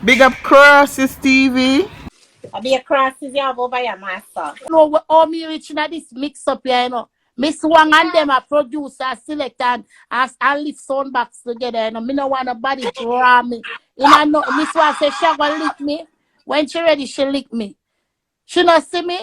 Big up Crosses TV. I be a crosses you have over your master. No, all me reaching at this mix up here, you know. MissWong and them are producer, select and lift sound box together, you know. Me no want nobody draw me. You know, MissWong say she gonna lick me. When she ready, she lick me. She not see me.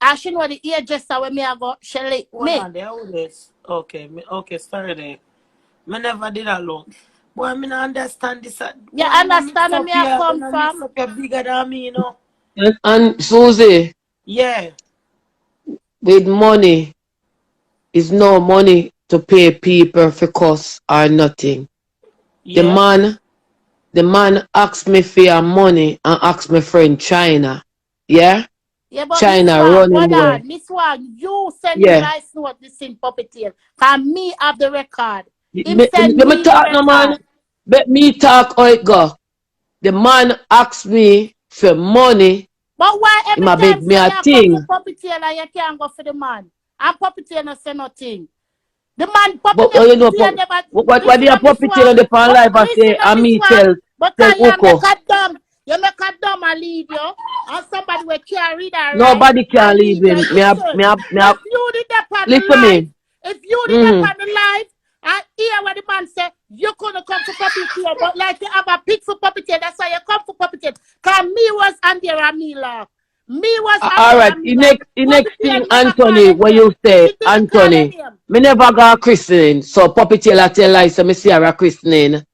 And she know the hairdresser when me I go, she lick me. Hold on, there, hold this. Okay, sorry there. Me never did alone. Boy, me not understand this. You understand where me I come from? You're bigger than me, you know. And Susie, Yeah. with money, is no money to pay people for costs or nothing. Yeah. The man asked me for your money and asked my friend China. Yeah? Yeah, but China running away. MissWong, you send me Yeah. nice note this in puppeteer. Can me have the record? Him Let send me me talk the no man. record. Let me talk how it go. The man asked me for money. But why every Him a beg time me say a you come thing. to puppeteer and you can't go for the man? And puppeteer not say nothing. The man But puppeteer you know, never what listen the to puppeteer on the pan live and listen say, to and Miss me Wang, tell because you Uko. make a dumb and leave you. And somebody will can't read and write Nobody can and leave leave you. him. Listen, if you did that on the Listen live, me. if you did that on the live, and hear what the man say, you couldn't come for puppeteer, but like you have a pick for puppeteer, that's why you come for puppeteer. Because me was under and me laugh. Me was All under right, and me the laugh. next Puppeteer thing, never call Anthony, her when name. you say, She didn't call her Anthony, name. me never got christening, so puppeteer I tell like, so me see her a christening,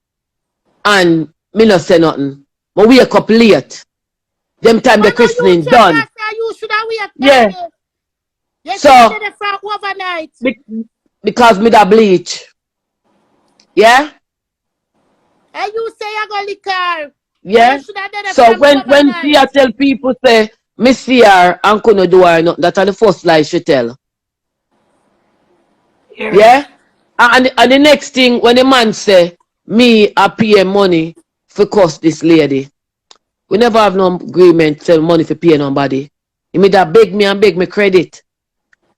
and me not say nothing. But we wake up late. Them time the But no, you christening check done. that, sir. You should have wait Yeah, early. You should have so, did it from overnight. because me da bleach. Yeah? And you say you're going to liquor. Yeah? You should have did it So from when overnight. Tia tell people say, me see her and couldn't do her nothing, that's the first lie she tell. Yeah? And the next thing, when the man say, me I pay money for cost this lady. We never have no agreement to sell money for pay nobody. He made that beg me and beg me credit.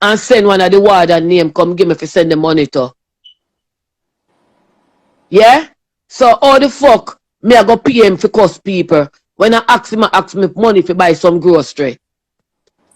And send one of the warden name come give me for send the money to. Yeah? So how the fuck me I go pay him for cost people when I ask me money for buy some grocery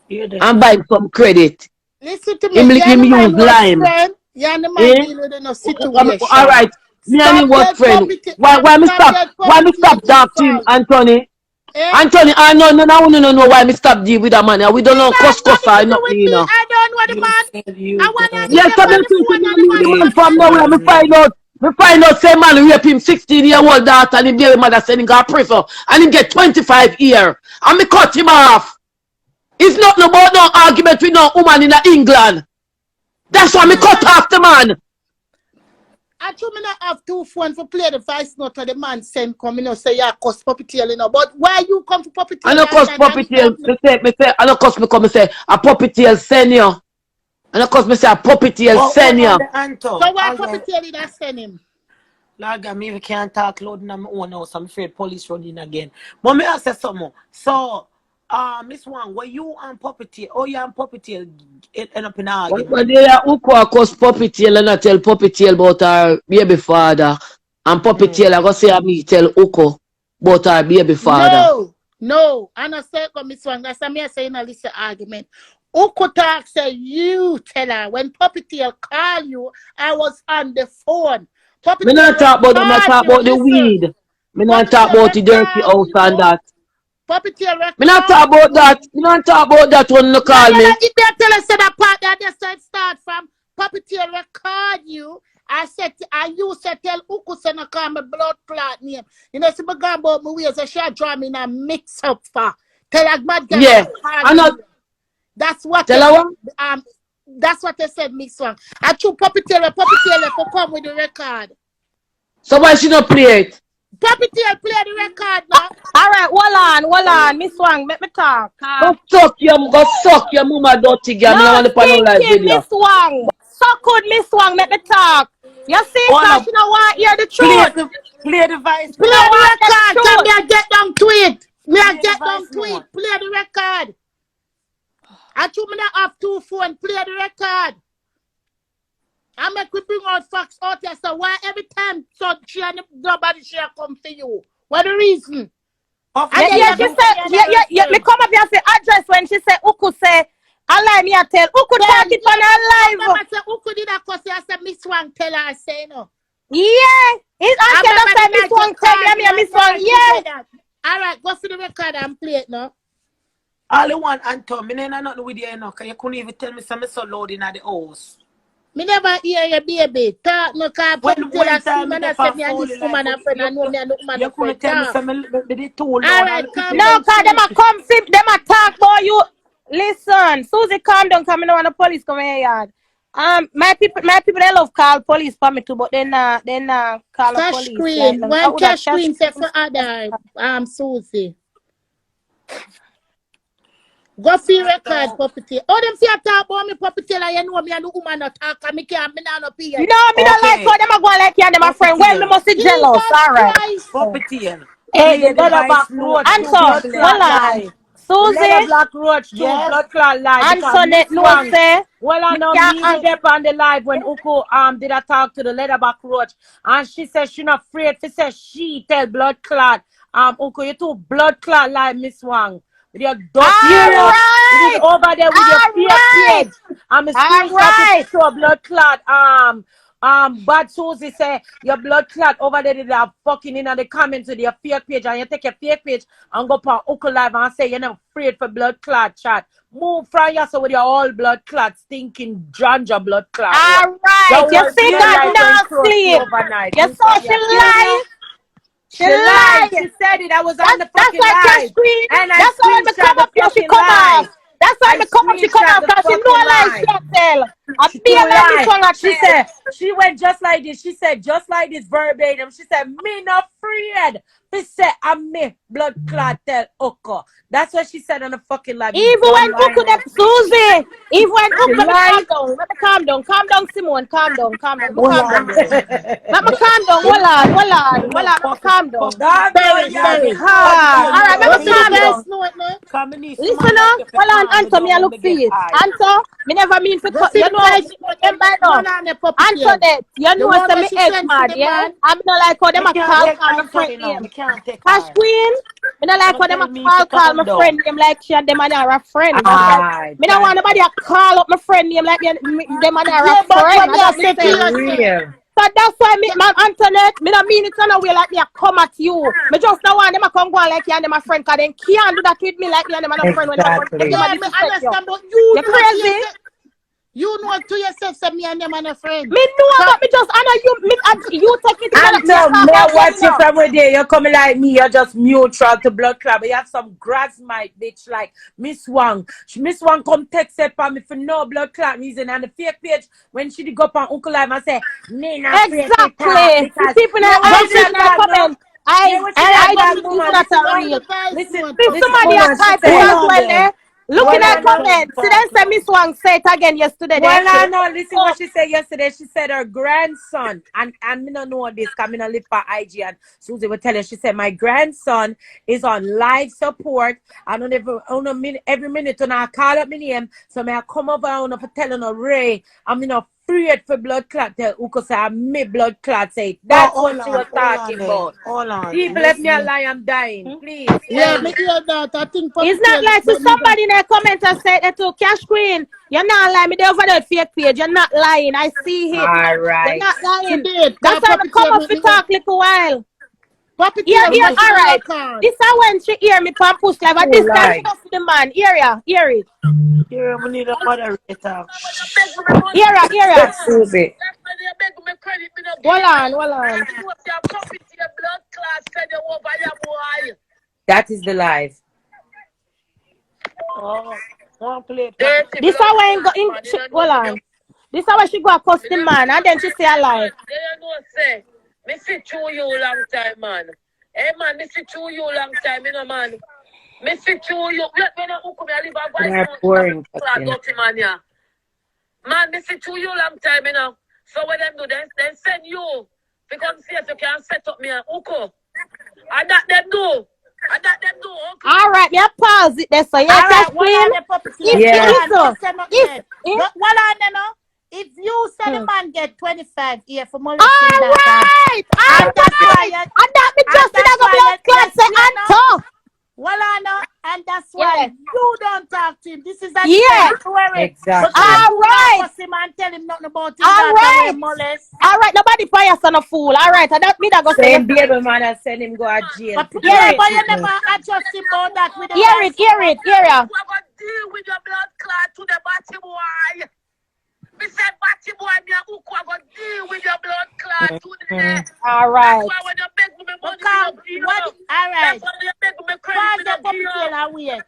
and buy some credit. Listen to me. Him You're the man use was lime. friend. You're the man Eh? dealing with a situation. Alright. Me and him was Stop friend. that Why me stop stop? that Why me stop puppeteer, Miss talk to him, Wang. Anthony? Eh? Anthony, I don't know why me stop deal with that man. We don't know It has cuss nothing or to do nothing, with you me. know. I don't know the You man. said you I want to don't. get Yes, up I'm on not the saying phone and the you man man not from nowhere. answer. Me find out say man rape him 16-year-old daughter and him baby mother send him go to prison and him get 25 years. And me cut him off. It's not about no argument with no woman in England. That's why me cut off the man. I told me not have two phones for play the voice note of the man send come, you know, say yeah, cause puppeteer, you know. But why you come to puppeteer I know last cause night and it puppeteer, happened? I know cause me come and say a puppeteer send you. And of course me say a puppeteer But send hold you. on the Anto. So why Hold on. puppeteer did I send him? Like me we can't talk loud in my own house. I'm afraid police running again. But me I say something. So Miss Wang, were you on puppeteer? Oh, you on puppeteer end up in an argument? But they are who cause puppeteer and not tell puppeteer about her baby father. And puppeteer I go say me tell Uko about her baby father. No. I not say come Miss Wang. That's me saying a listen argument. Uko talk say you tell her when puppeteer call you, I was on the phone. Me not talk about them, I talk about the Listen. weed. Me not talk Puppeteer about the dirty record house and you. that. Puppeteer Me not talk record about you. that. Me not talk about that when you call me. If they tell us that part that they said start from puppeteer record you, I said I you said tell Uku say no call me blood clot name. You know, see me go about my ways, so she draw me in a mix up for. Tell that mad girl Yeah. I I not that's what tell they her said. what? That's what they said, MissWong. I choose puppeteer for come with the record. So why she not play it? Puppeteer play the record now. Alright, hold on, MissWong, let me talk. Go suck your mama dirty girl. No Me not want to pan on live thinking, video. MissWong. So good, MissWong, let me talk. You see, Hold cause up. she don't want to hear the Play truth. the voice Play note. the record. the Come truth. here, get down to it. Me Play the get voice down to note. it. Play the record. I told me not have two phones. Play the record. I make we bring out facts out here. So why every time so she and nobody share come for you? What the reason? And then yeah, you she go said, to yeah, me come up here and say address when she said Uku say, I lie me I tell Uku talk it on her live. I said, who could that cause I said MissWong tell her say no. Yeah, it's I until remember that's why the Miss night you Wong tell me called and me me and and Miss Wong, she yeah. said that. Alright, go to the record and play it now. All you want, Anton, me ain't nothing with you, cause you couldn't even tell me something so loud in the house. Me never hear your baby. Talk no car When tell us see time me man I the said me and Fowli this life, woman a friend. I know me and the woman you a friend. couldn't tell me Talk. something me too loud. Alright, All calm No, down, cause them a Susie. come fit, them a talk about you. Listen, Susie, calm down, come in on the police come here yard. My people they love call police for me too, but then call the Cash police like queen. them. One Would that cash cash queen say for other Susie. Go for your record, property. Oh, them see a talk about me property like you know me and the woman not talk and me can't me not pay. No, me don't like how them a go like you and them a friend. Well, me Puppeteer, must be jealous. Jesus All right. Christ. puppeteer, Hey, play the the leather vice back note roach too, too, Answer, blood play. clot hold on. lie. The leather Susie, black roach too, Yes, blood clot lie. Because Miss Antonette no Wang, say well, I me know can't me did up on the live when Uko did a talk to the leatherback roach, and she said she not afraid. She said she tell blood clot Uko you too blood clot lie Miss Wang with your dirty All mouth. You did right, over there with your all fake right, page. I'm a all screenshot it right. to blood clot. Bad Susie say your blood clot over there did have fucking in the comments with your fake page, and you take your fake page and go on Uko live and say you're not afraid for blood clot chat. Move from you so with your all blood clot, stinking Janja blood clot one. All right, Your you one see feel that like when now close the sleep. overnight. You You saw see she ya, yeah. lie. She She lied. lie. She said it. I was on the That's fucking why Cash live. Queen. And I That's why when me screenshot come the up here, she fucking come off. live. That's why I me come up, she come screenshot off the because she know fucking a lie she live. a tell. A She too baby and this lied. one a She tell. said, she went just like this. She said, just like this verbatim. She said, me not afraid. She said, I'm me, blood clot tell Oko. That's what she said on the fucking live. You Even dumb when lying Uku them ass bitch. Susie. Even when She Uku, let me calm lied. down. Let me calm down. Calm down, Simone. Calm down. Calm down. Let me hold calm on down there. there. Let me calm down. You Hold on. Hold on. you Hold know, on. Let me calm down. God know Sorry, you're sorry. Ah, hard. all right. Let Go me for the calm puppeteer. down. voice note now. Come in this Listen man like now, you hold on, calm me Anto, me down I when look me for get it. high. Anto, me never mean for Go cut. see You the know I voice see note them by now. one on the puppeteer. Antoinette, you The know one say where me she head sent to mad, the yeah? man. I'm not like how them Me a can't take call my friend Anthony now. name. Me can't take Cash her. Queen, me not like Gonna how them tell a me to call calm my friend down. name like she and them and are a friend. That's why Alright, me don't want thank you. nobody to call up my friend name like them and are a Yeah, but friend. what I me I don't me say to say. you, say. Real. So that's why me, my Antoinette, me don't mean it in a way like me a come at you. Me just don't want them to come go on like you and them a friend, cause them can't do that with me like me and them and a friend when them Exactly. a Yeah, me disrespect you. understand, but you You know to crazy? yourself. You know to yourself, say me and them and a friend. Me know, So, but me just honor you. You take it in me a Anto, talk me about them, watch you you know. from where there. You coming like me. You're just neutral to blood club. You have some grass mic bitch like Miss Wang. Miss Wang come text it for me for no blood club reason and the fake page when she go up on Uncle Live and say me not afraid to talk Exactly. The because people yeah in what go she I see did people the, in the dog no. comment. Yeah what she did alright, go This dog see, is woman. not Listen a go now. see the real. voice Listen, note, See listen somebody puppeteer. are woman. She typing said. Hold as on well there. there. Look in Hold our Let on now. comment. See them talk say now. Miss Wang say it again yesterday there. Well, I know. Listen Oh, what she said yesterday. She said her grandson, and me don't know this because me don't live for IG. And Susie will tell you, she said, my grandson is on live support. And every minute when I call up my name, so may I come over and for telling her, Ray, I'm not afraid for blood clot. Tell Uko say, I'm me blood clot. Say, So that's what she was hold on talking there. about. Hold on. People let me Listen. lie, I'm dying. Please, Yeah, tell me me. hear that. I think it's not puppeteer like see don't need that. somebody in the comment and say that to Cash Queen. You're not lying. Me there over that fake page. You're not lying. I see it. All You're right. not lying. Today, That's cause why I come puppeteer up to me talk little while. puppeteer me Here, go see all the right. record. This is when she hear me pan push live. At Who this time, she lie? go see the man. Hear it. Here we need a moderator. Hear it. Susie. Hold on, hold on. That is the live. Oh, one play puppeteer. This is when go in. Hold on. This is when she go across the man, and then she say a lie. Me sit through you long time, man. Hey, man, me sit through you long time, you know, man. Me sit through you. Let me know who come here, live a voice They're note. boring. Class dirty, man, yeah. Man, me sit through you long time, you know. So what them do, then send you. Because see if you can set up me and Uko. And that them do. And that them do, okay? All right, me a pause it there. So yeah, All Cash right, one Queen. on the puppeteer. If One Yeah. on, listen, don't say nothing if yet. if. But one on there now. If you say the man get 25 here for molesting All that, right, and that's why you, and that me and just in that's a why blood you clot say hear now. Anto. and you don't talk to him. This is a Yeah. different story. Exactly. Because All you right. don't fuss him and tell him nothing about his All daughter right. when molest. All right. Nobody bias on a fool. All right. I don't mean that go say Same baby man and send him go to jail. But to Hear remember, it. you never adjust him about that with the Hear guys. it. Hear it. Hear ya. You are going to deal with your blood clot to the body boy. Me said, body boy, me and Uko are going to deal with your blood clot to the neck. All right. That's why when you beg me money, Come, you what? know. All right. That's why when you beg me Pause credit, the you puppy know. tail and wait.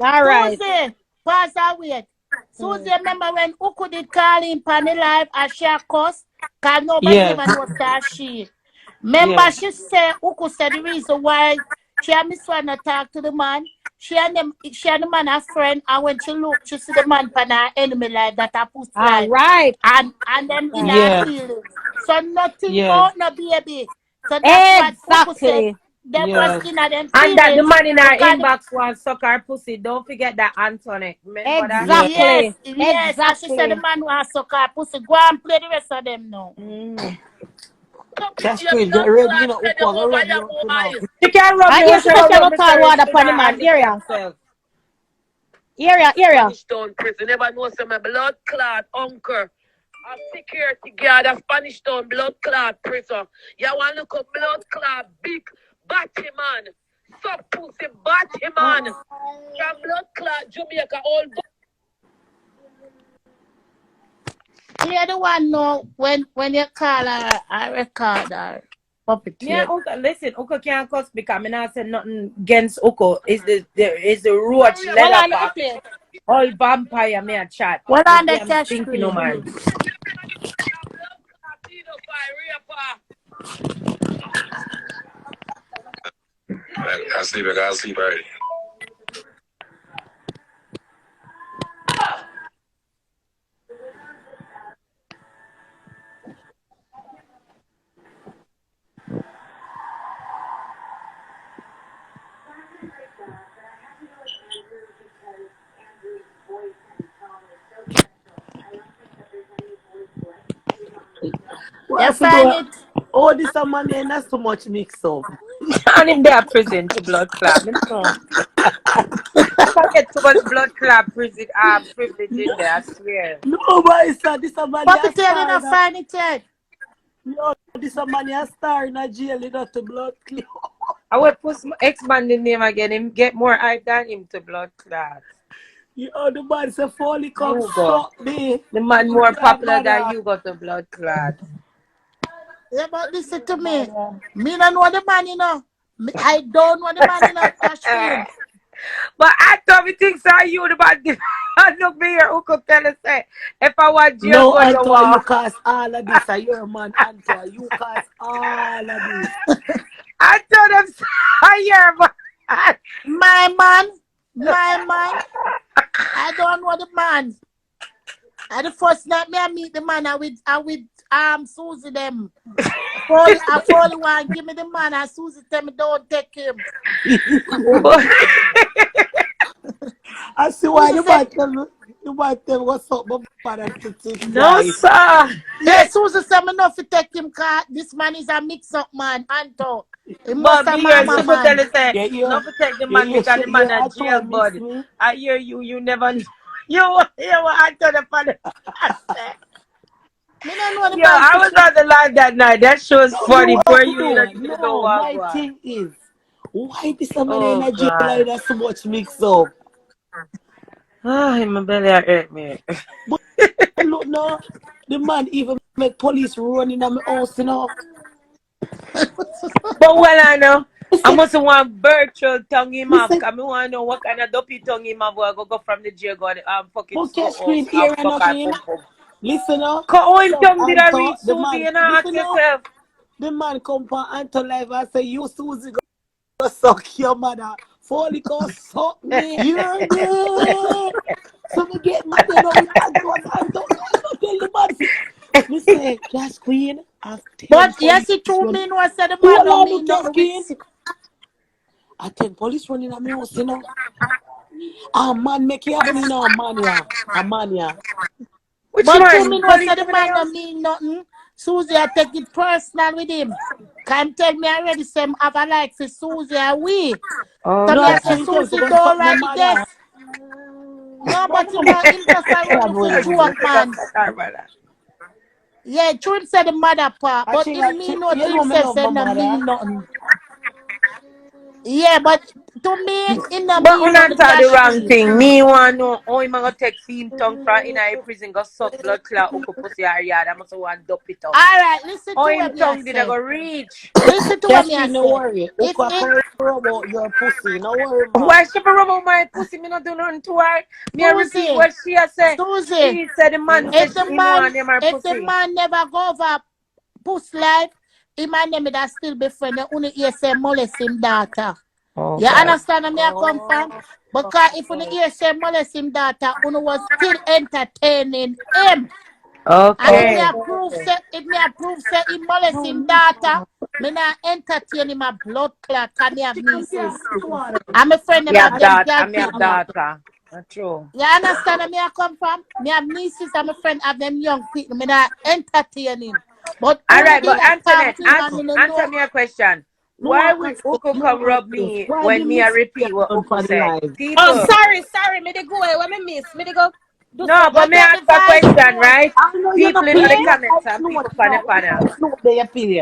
All right. Susie, pause and wait. Susie, remember when Uku did call him on the live and she cussed? Because nobody Yeah. ever knows that she. Remember, Yeah. she said, Uku said the reason why she and Miss One talk to the man. She and the man a friend, and when she look, she see the man pan her enemy life that a pussy All life. right. And then in her Yeah. feelings. So nothing Yeah. about no baby. So that's what Uku said. Exactly. Them Yeah. was in them And that the feelings. man in our Because inbox wants suck her pussy. Don't forget that Antonette. Remember that? Yeah. yes, Exactly. yes. And she said the Exactly. man wants suck her pussy. Go and play the rest of them now. That's great. Get ready, you know. Uko, go ready up to now. She can rub I me hear when she she said go she rub go me call first. water She upon the not man. hand Hear it ya. herself. Hear ya. Hear ya. Spanish Town prison. Never know some blood clot uncle. A security guard at Spanish Town blood clot prison. You want to look up blood clot big batty man. Sub pussy batty man. From blood clot Jamaica all. You're the one know when you call her, I record her. Puppet Yeah, tail. Uncle, listen, Uncle can't cuss because I not say nothing against Uncle. Is the roach Well, leather I know back. play. All vampire me a chat. What The on the damn touch stinking no screen? man. I sleep. I gotta sleep early. You What if you find do? it? Oh, this a man there, that's too much mix up. And him there prison to blood clot. Me know. If I get too much blood clot prison privilege in there, I swear. No, but it's not. This a man here Puppet tail, you star not in a, find it yet. no, this a man here star in a jail, you got to blood clear. I will put my ex-man the name again. Him get more hype than him to blood clot. You know, the man say, Fowli come You go. suck me. The man more Yeah, popular than brother. you got the blood clot. Yeah, but listen to me. Me don't know the man, you know. I don't know the man, you know, Ashwin. But I thought me things are you the man. Look me here, who could tell us say if I want jail No, go you Antoine, you want. cause all of this. Are your man, Antoine. You cause all of this. I told them say here, but My man. I don't know the man. And the first night me I meet the man, I with Susie them. I follow one, give me the man, and Susie tell me don't take him. I see why Susie the said, man tell me. The man tell me what's up, my father to take no guys. sir. yeah, Susie said me not to take him cause this man is a mix-up man, Anto. He must But have me here, mama she could tell man. us say Yeah, not to take the yeah, man because the man a jail Antoine miss bud. me. I hear you never you what I told the father. Me don't know the Yo, man. I was on the line that night. That show's No, you funny. Poor want to you know do? you know No, my what. thing is, why this man in Oh a jail God. like that so much mix up? Oh, my belly hurt me. But look now, the man even make police run in my house, you know. But well, I know. I Listen, must want virtual tongue him off. listen, Because I want to know what kind of dopey tongue him off. Where I go from the jail, go fucking but so catch screen and here and fuck our again. pum pum. Listen now. How in So tongue did I Anto, reach the Susie? man, You know, ask listen now. yourself. The man come for Anto live and say, you Susie go suck your mother. Fowli go suck me. You're good. So me get mad, you know, with Anto and Anto. No, tell the man. Me say, Cash Queen, I've 10 But yes, police it true run. me no said the man Hold no on, no mean Cash nothing Queen. with I 10 police running at my house, you know. Ah, man, make it happen, you know, a mania. A mania. Which but to man? me no Police said the come in the man no house? mean nothing. Susie I take it personal with him. Can tell me already say have a like for Susie and we. So No, me I Okay. say she tell Susie you, go don't suck my write mother. this. No, but him just a run for joke, man. Yeah, true him say the mother part, but him mean no to You know me himself love say my no mother. mean nothing. Yeah, but to me, it no But mean una nothing talk because the wrong she. thing. Me want know how him gonna take film tongue from in a prison go suck blood clot uku pussy or yard. I must want dump it out. Alright, listen How to him what me I tongue did I say. go reach? Listen to what me I Justin, no say. worry. If Uka it come about your pussy. No worry, Why man. she be rub out my pussy? Me not do nothing to her. Me a repeat Susie, what she a say. Susie, She said the man said he want them her if the pussy. man never go over puss life, he man them that still be friend. You only hear say molest him daughter. Oh You God. understand where me I come from? Because if you hear say molest him daughter, you was still entertaining him. And if me Okay. approve say he molest him daughter, me not entertain him a blood clot cause me have nieces. And my friend them Me have have them that. girl I me have picnic. daughter. Not true. You understand where me I come from? Me have nieces and my friend have them young people. Me not entertain him. But All only right, did but that talk Antoinette, to him and me no answer know. me a question. No Why one would ask you. Uko No come one ask rub you. me Why when the me a mix repeat what on Uko for the say? live? Oh, People. sorry, me they go away. When me miss, me they go do No, something. but Get me out ask the a voice question, note. right? I know you're People not in pillar. the Yeah? You're comments ice and note people on the now. Who panel. ice note there, you pillar?